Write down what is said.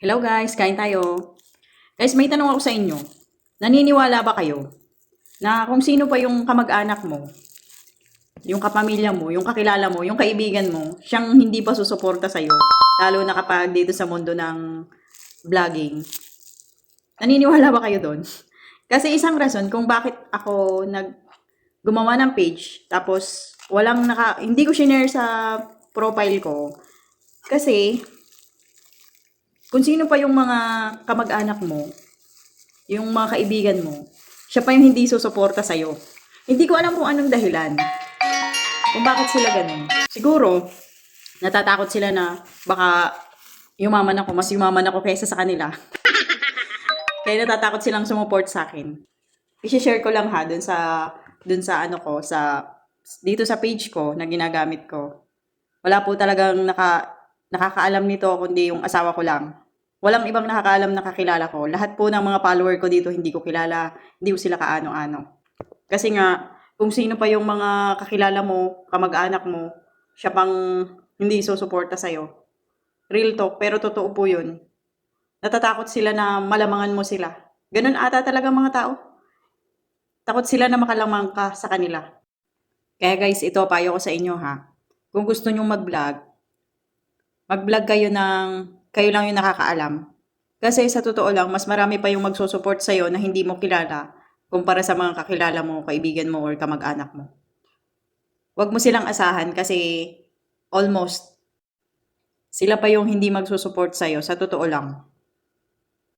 Hello guys, kain tayo. Guys, may tanong ako sa inyo. Naniniwala ba kayo na kung sino pa yung kamag-anak mo, yung kapamilya mo, yung kakilala mo, yung kaibigan mo, siyang hindi pa susuporta sa'yo, lalo na kapag dito sa mundo ng vlogging? Naniniwala ba kayo doon? Kasi isang rason kung bakit ako gumawa ng page, tapos hindi ko shinare sa profile ko. Kasi kung sino pa yung mga kamag-anak mo, yung mga kaibigan mo, siya pa yung hindi susuporta sa'yo. Hindi ko alam kung anong dahilan. Kung bakit sila ganun. Siguro, natatakot sila na baka mas yumaman ako kaysa sa kanila. Kaya natatakot silang sumuport sa akin. I-share ko lang ha, dito sa page ko na ginagamit ko. Wala po talagang nakakaalam nito kundi yung asawa ko lang. Walang ibang nakakaalam na kakilala ko. Lahat po ng mga follower ko dito hindi ko kilala, hindi ko sila kaano-ano. Kasi nga, kung sino pa yung mga kakilala mo, kamag-anak mo, siya pang hindi susuporta sa'yo. Real talk, pero totoo po yun. Natatakot sila na malamangan mo sila. Ganun ata talaga mga tao. Takot sila na makalamang ka sa kanila. Kaya guys, ito payo ko sa inyo ha. Kung gusto nyong mag-vlog kayo lang yung nakakaalam. Kasi sa totoo lang, mas marami pa yung magsusupport sa'yo na hindi mo kilala kumpara sa mga kakilala mo, kaibigan mo, or kamag-anak mo. Huwag mo silang asahan kasi almost sila pa yung hindi magsusupport sa'yo, sa totoo lang.